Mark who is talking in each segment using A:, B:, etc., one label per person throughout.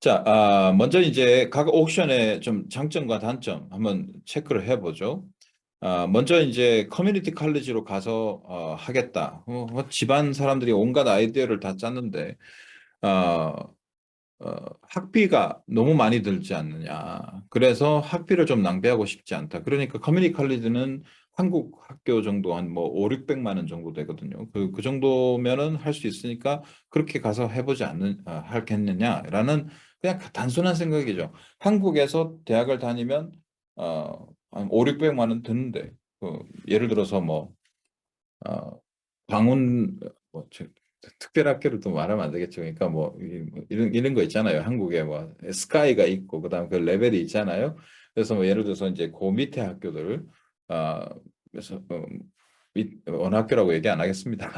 A: 자, 먼저 이제 각 옥션의 좀 장점과 단점 한번 체크를 해보죠. 먼저 이제 커뮤니티 칼리지로 가서 하겠다. 집안 사람들이 온갖 아이디어를 다 짰는데 어, 학비가 너무 많이 들지 않느냐. 그래서 학비를 좀 낭비하고 싶지 않다. 그러니까 커뮤니티 칼리지는 한국 학교 정도 한 뭐 5, 600만 원 정도 되거든요. 그 정도면은 할 수 있으니까 그렇게 가서 해보지 할겠느냐라는 그냥 단순한 생각이죠. 한국에서 대학을 다니면 한 5, 600만 원 드는데 예를 들어서 뭐 광운 뭐 특별학교를 또 말하면 안 되겠죠. 그러니까 뭐 이런 거 있잖아요. 한국에 뭐 스카이가 있고 그다음 그 레벨이 있잖아요. 그래서 뭐 예를 들어서 이제 그 밑에 학교들 아 그래서 어느 학교라고 얘기 안 하겠습니다.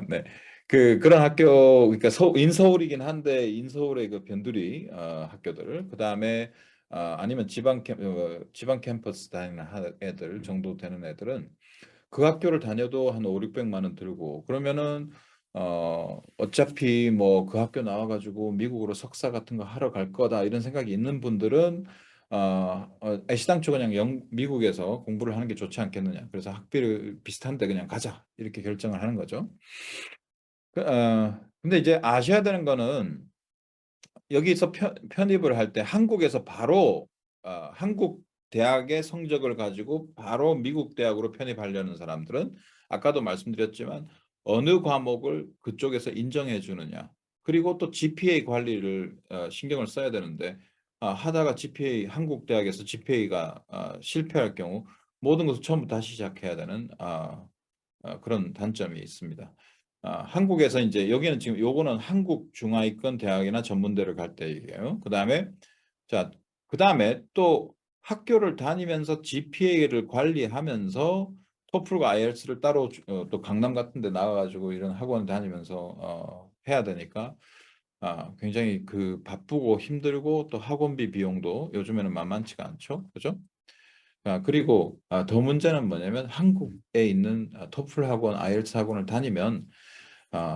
A: 네. 그런 학교 그러니까 인서울이긴 한데 인서울의 그 변두리 학교들 그다음에 아니면 지방 캠퍼스 다니는 애들 정도 되는 애들은 그 학교를 다녀도 한 5, 600만 원 들고 그러면은 어차피 뭐 그 학교 나와가지고 미국으로 석사 같은 거 하러 갈 거다 이런 생각이 있는 분들은 애시당초 그냥 미국에서 공부를 하는 게 좋지 않겠느냐. 그래서 학비를 비슷한데 그냥 가자 이렇게 결정을 하는 거죠. 근데 이제 아셔야 되는 거는 여기서 편입을 할 때 한국에서 바로 한국 대학의 성적을 가지고 바로 미국 대학으로 편입하려는 사람들은 아까도 말씀드렸지만 어느 과목을 그쪽에서 인정해 주느냐. 그리고 또 GPA 관리를 신경을 써야 되는데 하다가 GPA 한국 대학에서 GPA가 실패할 경우 모든 것을 처음부터 다시 시작해야 되는 그런 단점이 있습니다. 한국에서 이제 여기는 지금 요거는 한국 중하위권 대학이나 전문대를 갈 때 얘기예요. 그다음에 자, 그다음에 또 학교를 다니면서 GPA를 관리하면서 토플과 IELTS를 따로 또 강남 같은 데 나가가지고 이런 학원 다니면서 해야 되니까 굉장히 그 바쁘고 힘들고 또 학원비 비용도 요즘에는 만만치가 않죠. 그죠? 그리고 더 문제는 뭐냐면 한국에 있는 토플 학원, 아이엘츠 학원을 다니면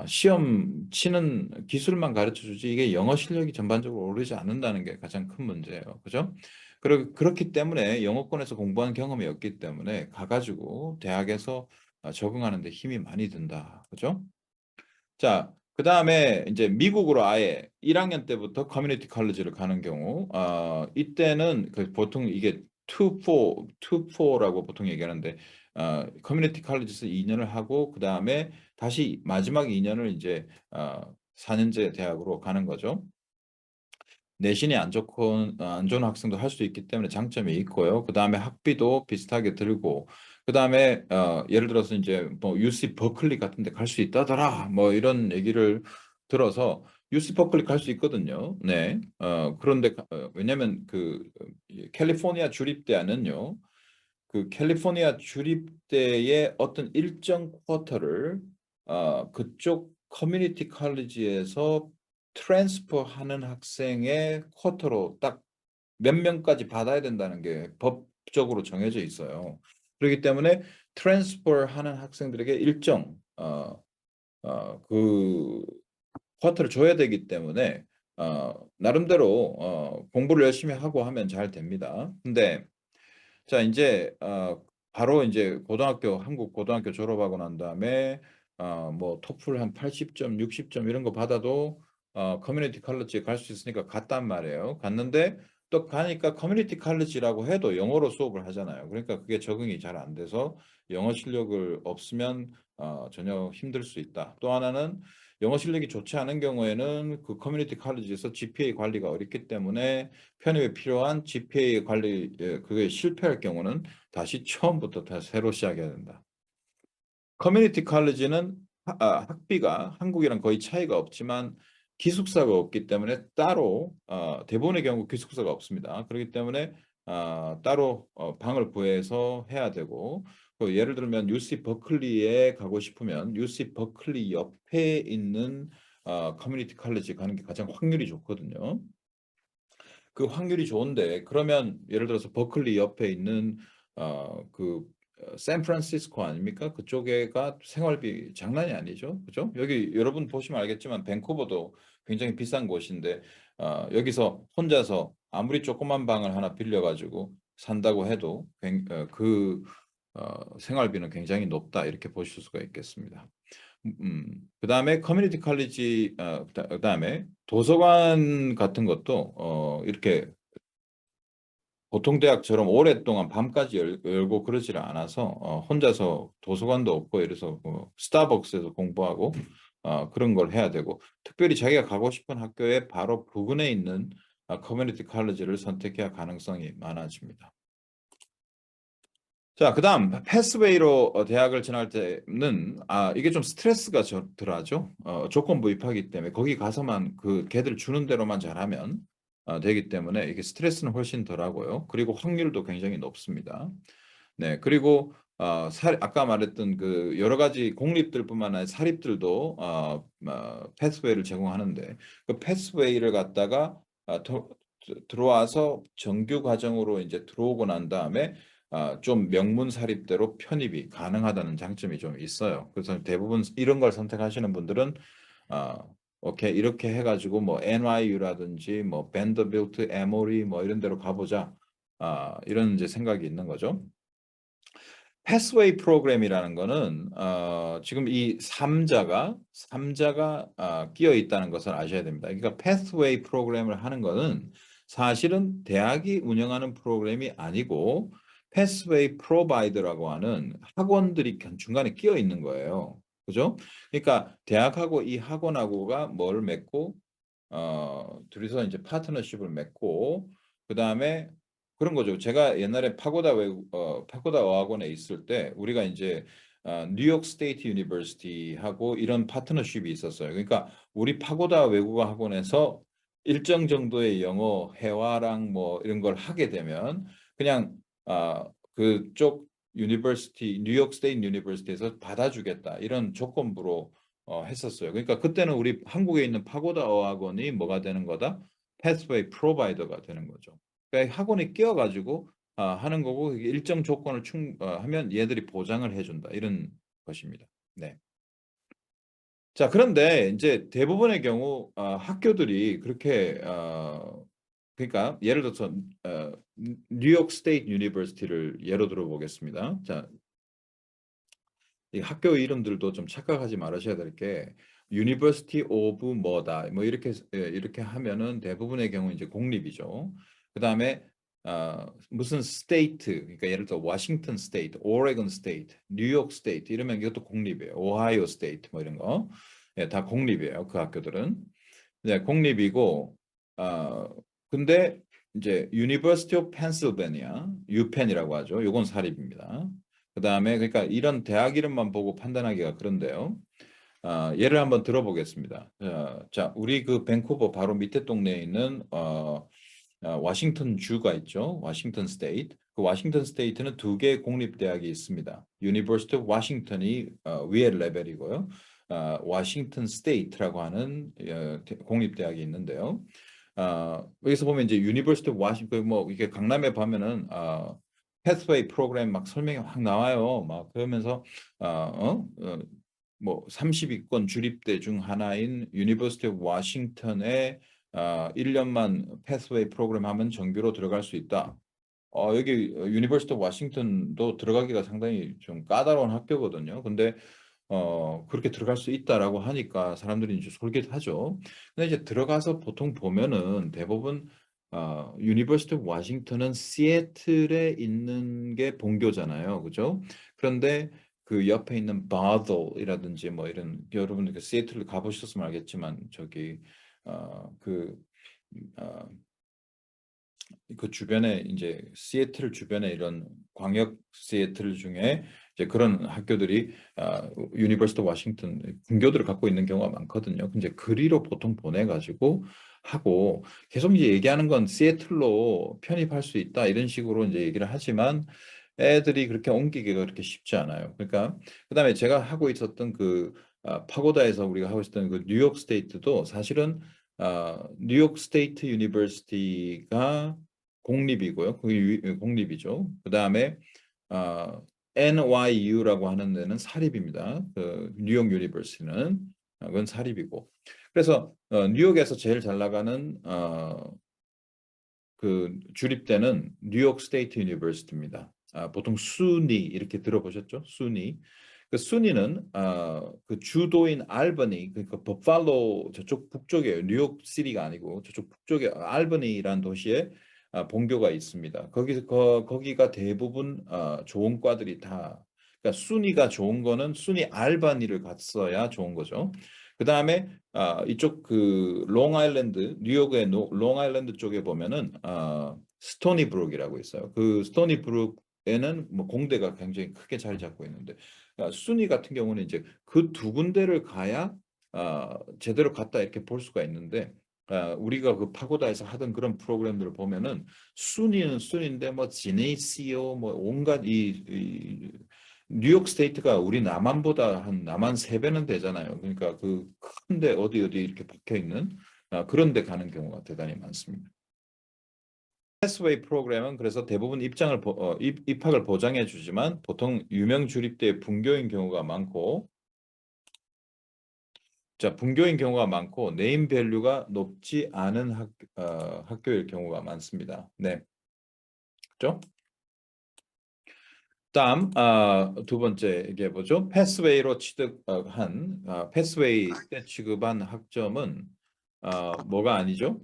A: 시험 치는 기술만 가르쳐 주지 이게 영어 실력이 전반적으로 오르지 않는다는 게 가장 큰 문제예요. 그죠? 그렇기 때문에 영어권에서 공부한 경험이 없기 때문에 가가지고 대학에서 적응하는 데 힘이 많이 든다. 그죠? 자, 그 다음에 이제 미국으로 아예 1학년 때부터 커뮤니티 칼리지를 가는 경우, 이때는 그 보통 이게 2-4라고 보통 얘기하는데, 커뮤니티 칼리지에서 2년을 하고, 그 다음에 다시 마지막 2년을 이제 4년제 대학으로 가는 거죠. 내신이 안 좋고 안 좋은 학생도 할 수 있기 때문에 장점이 있고요. 그 다음에 학비도 비슷하게 들고, 그 다음에 예를 들어서 이제 뭐 UC 버클리 같은 데 갈 수 있다더라 뭐 이런 얘기를 들어서 UC 버클리 갈 수 있거든요. 네. 그런데 왜냐면 그 캘리포니아 주립대는요. 그 캘리포니아 주립대의 어떤 일정 쿼터를 그쪽 커뮤니티 칼리지에서 트랜스퍼 하는 학생의 쿼터로 딱 몇 명까지 받아야 된다는 게 법적으로 정해져 있어요. 그렇기 때문에 트랜스퍼 하는 학생들에게 일정 그 쿼터를 줘야 되기 때문에 나름대로 공부를 열심히 하고 하면 잘 됩니다. 근데 자, 이제 바로 이제 한국 고등학교 졸업하고 난 다음에 뭐 토플 한 80점, 60점 이런 거 받아도 커뮤니티 칼리지에 갈 수 있으니까 갔단 말이에요. 갔는데 또 가니까 커뮤니티 칼리지라고 해도 영어로 수업을 하잖아요. 그러니까 그게 적응이 잘 안 돼서 영어 실력을 없으면 전혀 힘들 수 있다. 또 하나는 영어 실력이 좋지 않은 경우에는 그 커뮤니티 칼리지에서 GPA 관리가 어렵기 때문에 편입에 필요한 GPA 관리 그게 실패할 경우는 다시 처음부터 다시 새로 시작해야 된다. 커뮤니티 칼리지는 학비가 한국이랑 거의 차이가 없지만 기숙사가 없기 때문에 따로 대부분의 경우 기숙사가 없습니다. 그렇기 때문에 따로 방을 구해서 해야 되고 예를 들면 UC 버클리에 가고 싶으면 UC 버클리 옆에 있는 커뮤니티 칼리지 가는 게 가장 확률이 좋거든요. 그 확률이 좋은데 그러면 예를 들어서 버클리 옆에 있는 그 샌프란시스코 아닙니까? 그쪽에가 생활비 장난이 아니죠. 그죠? 여기 여러분 보시면 알겠지만 밴쿠버도 굉장히 비싼 곳인데 여기서 혼자서 아무리 조그만 방을 하나 빌려가지고 산다고 해도 생활비는 굉장히 높다 이렇게 보실 수가 있겠습니다. 그다음에 커뮤니티 칼리지 그다음에 도서관 같은 것도 이렇게 보통 대학처럼 오랫동안 밤까지 열고 그러지를 않아서 혼자서 도서관도 없고 이래서 스타벅스에서 공부하고 그런 걸 해야 되고 특별히 자기가 가고 싶은 학교의 바로 부근에 있는 커뮤니티 칼리지를 선택해야 가능성이 많아집니다. 자, 그다음 패스웨이로 대학을 지날 때는 이게 좀 스트레스가 덜하죠. 조건부 입학이기 때문에 거기 가서만 그 걔들 주는 대로만 잘하면 되기 때문에 이게 스트레스는 훨씬 덜하고요. 그리고 확률도 굉장히 높습니다. 네, 그리고 아까 말했던 그 여러 가지 공립들뿐만 아니라 사립들도 패스웨이를 제공하는데 그 패스웨이를 갖다가 들어와서 정규 과정으로 이제 들어오고 난 다음에 좀 명문 사립대로 편입이 가능하다는 장점이 좀 있어요. 그래서 대부분 이런 걸 선택하시는 분들은 오케이 이렇게 해가지고 뭐 NYU라든지 뭐 밴더빌트, 에모리 뭐 이런 데로 가보자 이런 이제 생각이 있는 거죠. 패스웨이 프로그램이라는 거는 지금 이 삼자가 끼어 있다는 것을 아셔야 됩니다. 그러니까 패스웨이 프로그램을 하는 거는 사실은 대학이 운영하는 프로그램이 아니고 패스웨이 프로바이더라고 하는 학원들이 중간에 끼어 있는 거예요. 그죠? 그러니까 대학하고 이 학원하고가 뭘 맺고 둘이서 이제 파트너십을 맺고 그다음에 그런 거죠. 제가 옛날에 파고다 어학원에 있을 때 우리가 이제 뉴욕 스테이트 유니버시티하고 이런 파트너십이 있었어요. 그러니까 우리 파고다 외국어 학원에서 일정 정도의 영어 회화랑 뭐 이런 걸 하게 되면 그냥 그쪽 뉴욕 스테이트 유니버시티에서 받아주겠다 이런 조건부로 했었어요. 그러니까 그때는 우리 한국에 있는 파고다 어학원이 뭐가 되는 거다? 패스웨이 프로바이더가 되는 거죠. 그러니까 학원에 끼어가지고 하는 거고 일정 조건을 하면 얘들이 보장을 해준다 이런 것입니다. 네. 자, 그런데 이제 대부분의 경우 학교들이 그렇게 그러니까 예를 들어서 뉴욕 스테이트 유니버시티를 예로 들어 보겠습니다. 자, 이 학교 이름들도 좀 착각하지 말으셔야 될 게 University of 뭐다 뭐 이렇게 하면은 대부분의 경우 이제 공립이죠. 그다음에 무슨 스테이트 그러니까 예를 들어 워싱턴 스테이트, 오레곤 스테이트, 뉴욕 스테이트 이러면 이것도 공립이에요. 오하이오 스테이트 뭐 이런 거. 예, 다 공립이에요. 그 학교들은. 네, 공립이고 근데 이제 University of Pennsylvania, 유펜이라고 하죠. 요건 사립입니다. 그다음에 그러니까 이런 대학 이름만 보고 판단하기가 그런데요. 예를 한번 들어보겠습니다. 자, 우리 그 밴쿠버 바로 밑에 동네에 있는 워싱턴 주가 있죠. 워싱턴 스테이트. 그 워싱턴 스테이트는 두 개의 공립 대학이 있습니다. 유니버시티 오브 워싱턴이 위에 레벨이고요. 워싱턴 스테이트라고 하는 공립 대학이 있는데요. 여기서 보면 이제 유니버시티 오브 워싱턴 뭐 이게 강남에 보면은 패스웨이 프로그램 막 설명이 확 나와요. 막 그러면서 뭐 30위권 주립대 중 하나인 유니버시티 오브 워싱턴의 1년만 패스웨이 프로그램 하면 정규로 들어갈 수 있다. 여기 유니버시티 오브 워싱턴도 들어가기가 상당히 좀 까다로운 학교거든요. 근데 그렇게 들어갈 수 있다라고 하니까 사람들이 이제 솔깃하죠. 근데 이제 들어가서 보통 보면은 대부분 유니버시티 오브 워싱턴은 시애틀에 있는 게 본교잖아요. 그죠? 그런데 그 옆에 있는 바들이라든지 뭐 이런 여러분들 그 시애틀을 가보셨으면 알겠지만 저기 그 그 주변에 이제 시애틀 주변에 이런 광역 시애틀 중에 이제 그런 학교들이 유니버시티 워싱턴 분교들을 갖고 있는 경우가 많거든요. 근데 그리로 보통 보내가지고 하고 계속 이제 얘기하는 건 시애틀로 편입할 수 있다 이런 식으로 이제 얘기를 하지만 애들이 그렇게 옮기기가 그렇게 쉽지 않아요. 그러니까 그다음에 제가 하고 있었던 그 파고다에서 우리가 하고 있었던 그 뉴욕 스테이트도 사실은 뉴욕 스테이트 유니버시티가 공립이고요. 그게 공립이죠. 그다음에 어, NYU라고 하는 데는 사립입니다. 그 뉴욕 유니버시티는 그건 사립이고 그래서 뉴욕에서 제일 잘 나가는 그 주립대는 뉴욕 스테이트 유니버시티입니다. 보통 수니 이렇게 들어보셨죠? 수니. 그 수니는 그 주도인 알버니, 그러니까 버팔로 저쪽 북쪽이에요. 뉴욕 시티가 아니고 저쪽 북쪽에 알버니라는 도시에 본교가 있습니다. 거기가 대부분 좋은 과들이 다, 그러니까 수니가 좋은 거는 수니 알바니를 갔어야 좋은 거죠. 그 다음에 이쪽 그 롱아일랜드, 뉴욕의 롱아일랜드 쪽에 보면은 스토니브룩이라고 있어요. 그 스토니브룩에는 뭐 공대가 굉장히 크게 자리 잡고 있는데 순위 같은 경우는 이제 그 두 군데를 가야 제대로 갔다 이렇게 볼 수가 있는데 우리가 그 파고다에서 하던 그런 프로그램들을 보면은 순위는 순위인데 뭐 지네시오 뭐 온갖 이 뉴욕 스테이트가 우리 남한보다 한 남한 3배는 되잖아요. 그러니까 그 큰데 어디 어디 이렇게 박혀 있는 그런 데 가는 경우가 대단히 많습니다. 패스웨이 프로그램은 그래서 대부분 입학을 보장해 주지만 보통 유명 주립대 분교인 경우가 많고 분교인 경우가 많고 네임 밸류가 높지 않은 학교일 경우가 많습니다. 네. 그렇죠? 다음 두 번째 얘기해 보죠. 패스웨이로 취득한 패스웨이 때 취급한 학점은 뭐가 아니죠?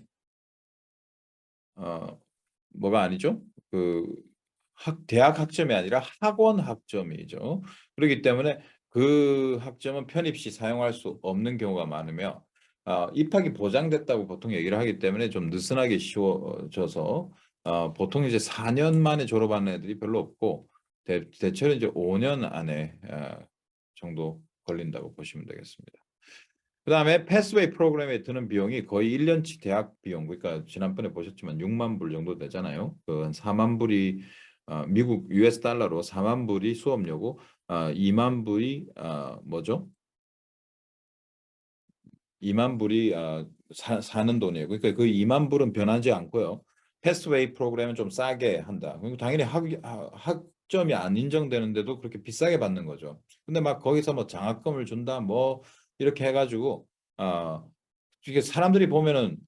A: 어, 뭐가 아니죠? 그 대학 학점이 아니라 학원 학점이죠. 그렇기 때문에 그 학점은 편입 시 사용할 수 없는 경우가 많으며 입학이 보장됐다고 보통 얘기를 하기 때문에 좀 느슨하게 쉬워져서 보통 이제 4년 만에 졸업하는 애들이 별로 없고 대체로 이제 5년 안에 정도 걸린다고 보시면 되겠습니다. 그다음에 패스웨이 프로그램에 드는 비용이 거의 1년치 대학 비용, 그러니까 지난번에 보셨지만 6만 불 정도 되잖아요. 그 4만 불이 미국 US 달러로 4만 불이 수업료고 2만 불이 뭐죠? 2만 불이 사는 돈이에요. 그러니까 그 2만 불은 변하지 않고요. 패스웨이 프로그램은 좀 싸게 한다. 그리고 당연히 학점이 안 인정되는데도 그렇게 비싸게 받는 거죠. 근데 막 거기서 뭐 장학금을 준다 뭐 이렇게 해가지고 이게 사람들이 보면은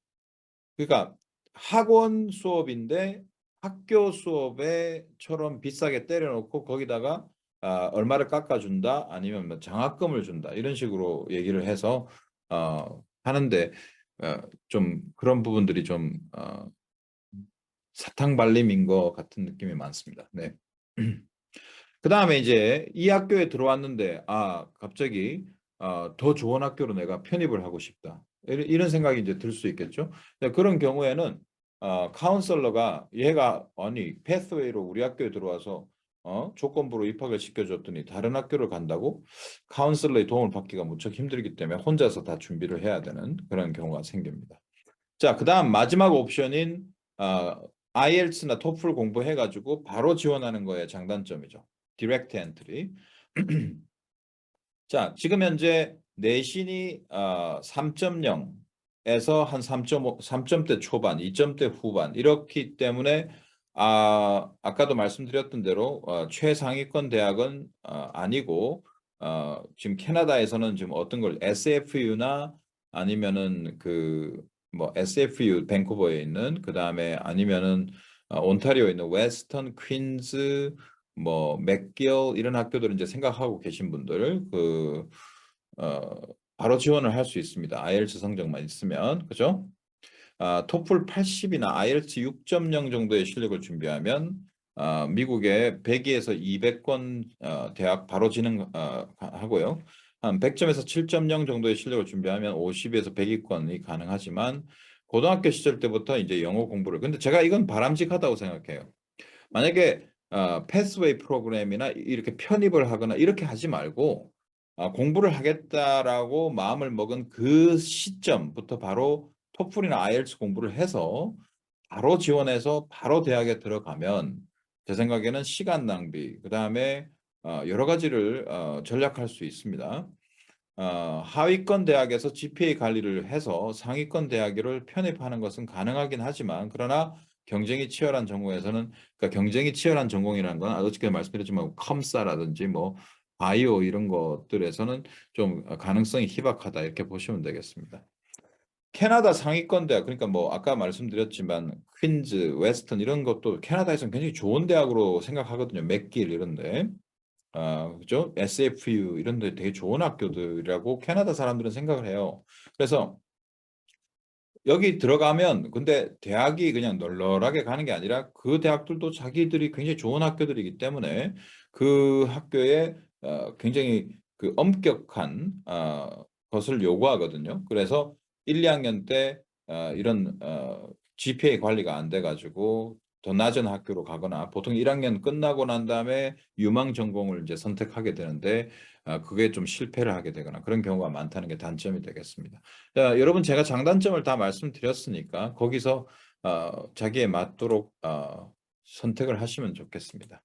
A: 그러니까 학원 수업인데 학교 수업에처럼 비싸게 때려놓고 거기다가 얼마를 깎아준다 아니면 뭐 장학금을 준다 이런 식으로 얘기를 해서 하는데 좀 그런 부분들이 좀 사탕 발림인 것 같은 느낌이 많습니다. 네. 그 다음에 이제 이 학교에 들어왔는데 갑자기 더 좋은 학교로 내가 편입을 하고 싶다. 이런 생각이 이제 들 수 있겠죠. 그런 경우에는 카운슬러가 얘가 아니 패스웨이로 우리 학교에 들어와서 조건부로 입학을 시켜줬더니 다른 학교를 간다고 카운슬러의 도움을 받기가 무척 힘들기 때문에 혼자서 다 준비를 해야 되는 그런 경우가 생깁니다. 자, 그다음 마지막 옵션인 IELTS나 토플 공부해가지고 바로 지원하는 거에 장단점이죠. 디렉트 엔트리. 자, 지금 현재 내신이 3.0에서 한 3.5, 3점대 초반, 2점대 후반 이렇기 때문에 아까도 말씀드렸던 대로 최상위권 대학은 아니고 지금 캐나다에서는 지금 어떤 걸 SFU나 아니면은 그 뭐 SFU 밴쿠버에 있는 그 다음에 아니면은 온타리오에 있는 웨스턴 퀸즈 뭐 맥길 이런 학교들을 이제 생각하고 계신 분들 어, 바로 지원을 할 수 있습니다. IELTS 성적만 있으면 그죠? 토플 80이나 IELTS 6.0 정도의 실력을 준비하면 미국의 100에서 200권 대학 바로 진학하고요. 한 100점에서 7.0 정도의 실력을 준비하면 50에서 100위권이 가능하지만 고등학교 시절 때부터 이제 영어 공부를 근데 제가 이건 바람직하다고 생각해요. 만약에 패스웨이 프로그램이나 이렇게 편입을 하거나 이렇게 하지 말고 공부를 하겠다라고 마음을 먹은 그 시점부터 바로 토플이나 아이엘츠 공부를 해서 바로 지원해서 바로 대학에 들어가면 제 생각에는 시간 낭비, 그다음에 여러 가지를 전략할 수 있습니다. 하위권 대학에서 GPA 관리를 해서 상위권 대학을 편입하는 것은 가능하긴 하지만 그러나 경쟁이 치열한 전공에서는 그러니까 경쟁이 치열한 전공이라는 건 어저께 말씀드렸지만 컴사라든지 뭐 바이오 이런 것들에서는 좀 가능성이 희박하다 이렇게 보시면 되겠습니다. 캐나다 상위권 대학, 그러니까 뭐 아까 말씀드렸지만 퀸즈, 웨스턴 이런 것도 캐나다에서는 굉장히 좋은 대학으로 생각하거든요. 맥길 이런데. 그죠? SFU 이런 데 되게 좋은 학교들이라고 캐나다 사람들은 생각을 해요. 그래서 여기 들어가면 근데 대학이 그냥 널널하게 가는 게 아니라 그 대학들도 자기들이 굉장히 좋은 학교들이기 때문에 그 학교에 굉장히 그 엄격한 것을 요구하거든요. 그래서 1, 2학년 때 이런 GPA 관리가 안 돼가지고 더 낮은 학교로 가거나 보통 1학년 끝나고 난 다음에 유망 전공을 이제 선택하게 되는데 그게 좀 실패를 하게 되거나 그런 경우가 많다는 게 단점이 되겠습니다. 자, 여러분 제가 장단점을 다 말씀드렸으니까 거기서 자기에 맞도록 선택을 하시면 좋겠습니다.